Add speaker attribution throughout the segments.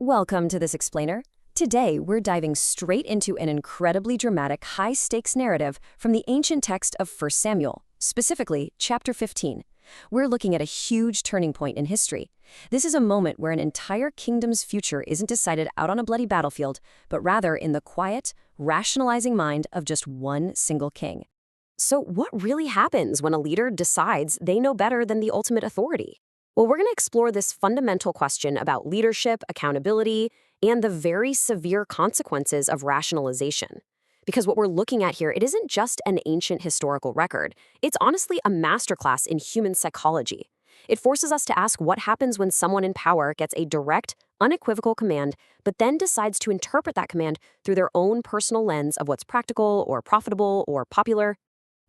Speaker 1: Welcome to this explainer. Today, we're diving straight into an incredibly dramatic, high-stakes narrative from the ancient text of 1 Samuel, specifically chapter 15. We're looking at a huge turning point in history. This is a moment where an entire kingdom's future isn't decided out on a bloody battlefield, but rather in the quiet, rationalizing mind of just one single king. So what really happens when a leader decides they know better than the ultimate authority? Well, we're going to explore this fundamental question about leadership, accountability, and the very severe consequences of rationalization. Because what we're looking at here, it isn't just an ancient historical record. It's honestly a masterclass in human psychology. It forces us to ask what happens when someone in power gets a direct, unequivocal command, but then decides to interpret that command through their own personal lens of what's practical or profitable or popular.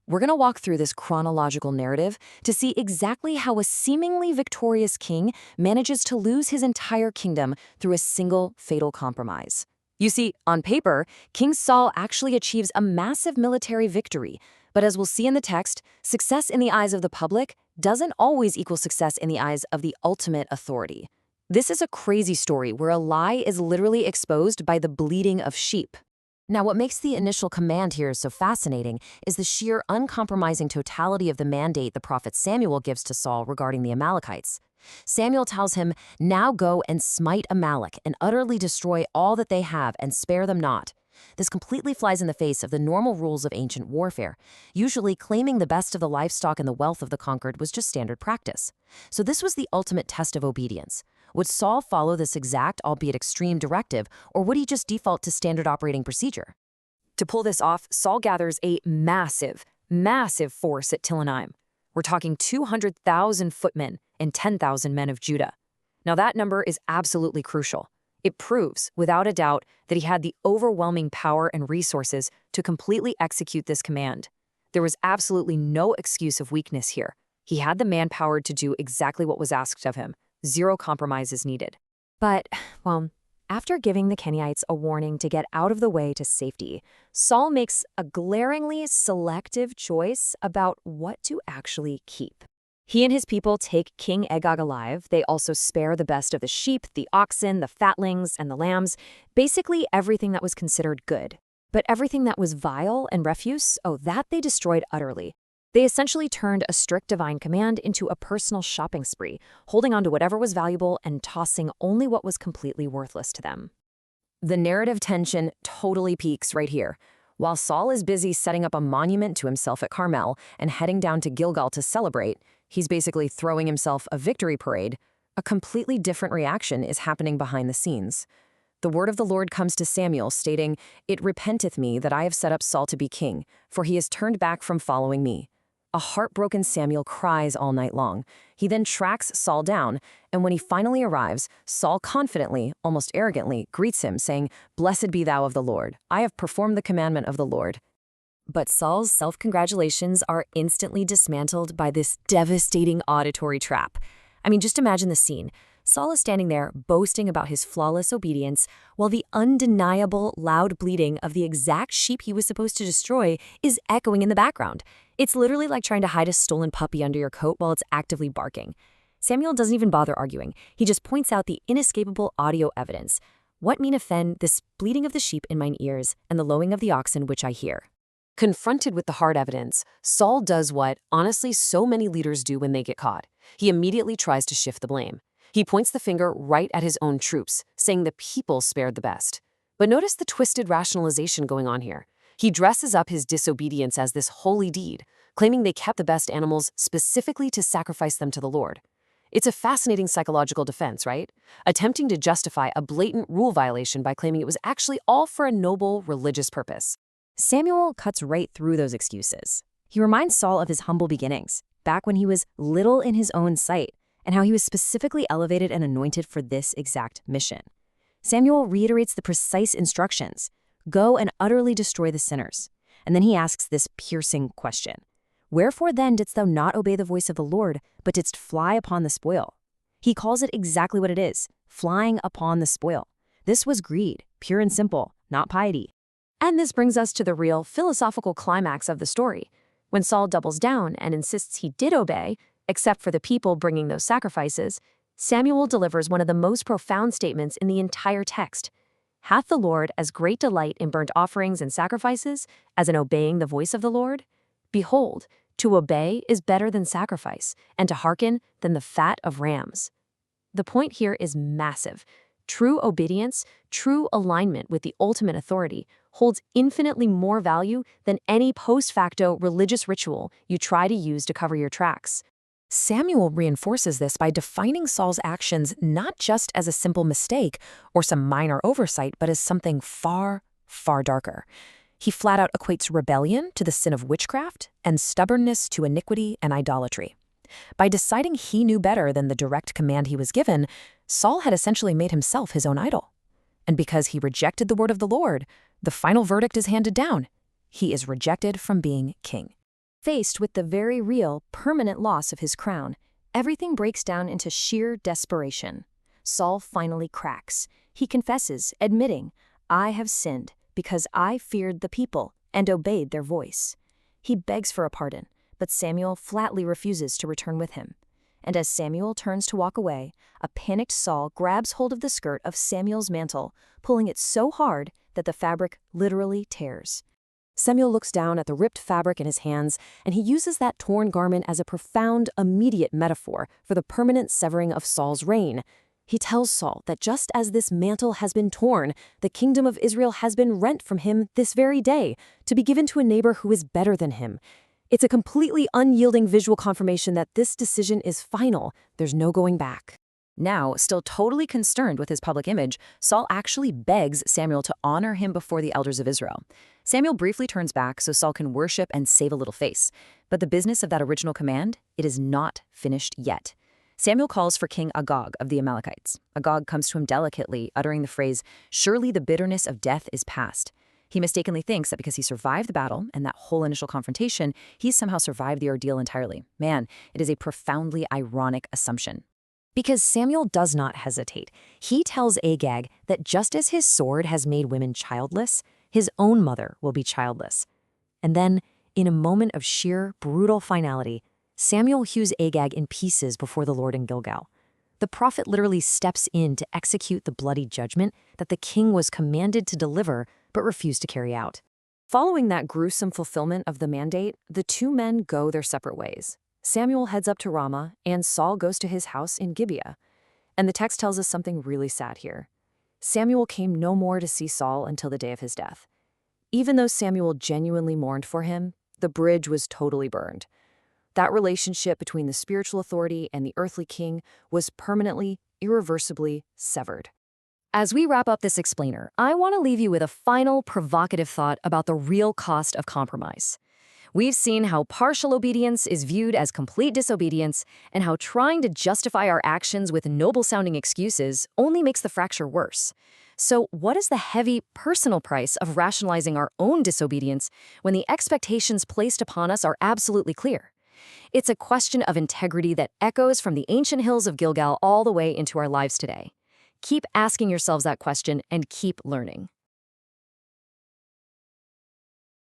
Speaker 1: We're going to walk through this chronological narrative to see exactly how a seemingly victorious king manages to lose his entire kingdom through a single fatal compromise. You see, on paper, King Saul actually achieves a massive military victory, but as we'll see in the text, success in the eyes of the public doesn't always equal success in the eyes of the ultimate authority. This is a crazy story where a lie is literally exposed by the bleating of sheep. Now, what makes the initial command here so fascinating is the sheer uncompromising totality of the mandate the prophet Samuel gives to Saul regarding the Amalekites. Samuel tells him, "Now go and smite Amalek and utterly destroy all that they have and spare them not." This completely flies in the face of the normal rules of ancient warfare. Usually, claiming the best of the livestock and the wealth of the conquered was just standard practice. So this was the ultimate test of obedience. Would Saul follow this exact, albeit extreme, directive, or would he just default to standard operating procedure? To pull this off, Saul gathers a massive force at Tilanaim. We're talking 200,000 footmen and 10,000 men of Judah. Now that number is absolutely crucial. It proves, without a doubt, that he had the overwhelming power and resources to completely execute this command. There was absolutely no excuse of weakness here. He had the manpower to do exactly what was asked of him. Zero compromises needed. But, well, after giving the Kenites a warning to get out of the way to safety, Saul makes a glaringly selective choice about what to actually keep. He and his people take King Agag alive. They also spare the best of the sheep, the oxen, the fatlings, and the lambs, basically everything that was considered good. But everything that was vile and refuse, that they destroyed utterly. They essentially turned a strict divine command into a personal shopping spree, holding on to whatever was valuable and tossing only what was completely worthless to them. The narrative tension totally peaks right here. While Saul is busy setting up a monument to himself at Carmel and heading down to Gilgal to celebrate, he's basically throwing himself a victory parade. A completely different reaction is happening behind the scenes. The word of the Lord comes to Samuel, stating, "It repenteth me that I have set up Saul to be king, for he has turned back from following me." A heartbroken Samuel cries all night long. He then tracks Saul down, and when he finally arrives, Saul confidently, almost arrogantly, greets him, saying, "Blessed be thou of the Lord. I have performed the commandment of the Lord." But Saul's self-congratulations are instantly dismantled by this devastating auditory trap. I mean, just imagine the scene. Saul is standing there boasting about his flawless obedience, while the undeniable loud bleating of the exact sheep he was supposed to destroy is echoing in the background. It's literally like trying to hide a stolen puppy under your coat while it's actively barking. Samuel doesn't even bother arguing. He just points out the inescapable audio evidence. "What mean offend this bleating of the sheep in mine ears and the lowing of the oxen which I hear?" Confronted with the hard evidence, Saul does what, honestly, so many leaders do when they get caught. He immediately tries to shift the blame. He points the finger right at his own troops, saying the people spared the best. But notice the twisted rationalization going on here. He dresses up his disobedience as this holy deed, claiming they kept the best animals specifically to sacrifice them to the Lord. It's a fascinating psychological defense, right? Attempting to justify a blatant rule violation by claiming it was actually all for a noble religious purpose. Samuel cuts right through those excuses. He reminds Saul of his humble beginnings, back when he was little in his own sight, and how he was specifically elevated and anointed for this exact mission. Samuel reiterates the precise instructions: "Go and utterly destroy the sinners." And then he asks this piercing question: "Wherefore then didst thou not obey the voice of the Lord, but didst fly upon the spoil?" He calls it exactly what it is: flying upon the spoil. This was greed, pure and simple, not piety. And this brings us to the real philosophical climax of the story. When Saul doubles down and insists he did obey, except for the people bringing those sacrifices, Samuel delivers one of the most profound statements in the entire text. Hath the Lord as great delight in burnt offerings and sacrifices as in obeying the voice of the Lord? Behold, to obey is better than sacrifice, and to hearken than the fat of rams. The point here is massive. True obedience, true alignment with the ultimate authority, holds infinitely more value than any post facto religious ritual you try to use to cover your tracks. Samuel reinforces this by defining Saul's actions not just as a simple mistake or some minor oversight, but as something far, far darker. He flat out equates rebellion to the sin of witchcraft and stubbornness to iniquity and idolatry. By deciding he knew better than the direct command he was given, Saul had essentially made himself his own idol. And because he rejected the word of the Lord, the final verdict is handed down. He is rejected from being king. Faced with the very real, permanent loss of his crown, everything breaks down into sheer desperation. Saul finally cracks. He confesses, admitting, "I have sinned because I feared the people and obeyed their voice." He begs for a pardon, but Samuel flatly refuses to return with him. And as Samuel turns to walk away, a panicked Saul grabs hold of the skirt of Samuel's mantle, pulling it so hard that the fabric literally tears. Samuel looks down at the ripped fabric in his hands, and he uses that torn garment as a profound, immediate metaphor for the permanent severing of Saul's reign. He tells Saul that just as this mantle has been torn, the kingdom of Israel has been rent from him this very day, to be given to a neighbor who is better than him. It's a completely unyielding visual confirmation that this decision is final. There's no going back. Now, still totally concerned with his public image, Saul actually begs Samuel to honor him before the elders of Israel. Samuel briefly turns back so Saul can worship and save a little face. But the business of that original command, it is not finished yet. Samuel calls for King Agag of the Amalekites. Agag comes to him delicately, uttering the phrase, "Surely the bitterness of death is past." He mistakenly thinks that because he survived the battle and that whole initial confrontation, he's somehow survived the ordeal entirely. Man, it is a profoundly ironic assumption. Because Samuel does not hesitate. He tells Agag that just as his sword has made women childless, his own mother will be childless. And then, in a moment of sheer, brutal finality, Samuel hews Agag in pieces before the Lord in Gilgal. The prophet literally steps in to execute the bloody judgment that the king was commanded to deliver but refused to carry out. Following that gruesome fulfillment of the mandate, the two men go their separate ways. Samuel heads up to Ramah, and Saul goes to his house in Gibeah. And the text tells us something really sad here. Samuel came no more to see Saul until the day of his death. Even though Samuel genuinely mourned for him, the bridge was totally burned. That relationship between the spiritual authority and the earthly king was permanently, irreversibly severed. As we wrap up this explainer, I want to leave you with a final provocative thought about the real cost of compromise. We've seen how partial obedience is viewed as complete disobedience, and how trying to justify our actions with noble-sounding excuses only makes the fracture worse. So what is the heavy, personal price of rationalizing our own disobedience when the expectations placed upon us are absolutely clear? It's a question of integrity that echoes from the ancient hills of Gilgal all the way into our lives today. Keep asking yourselves that question and keep learning.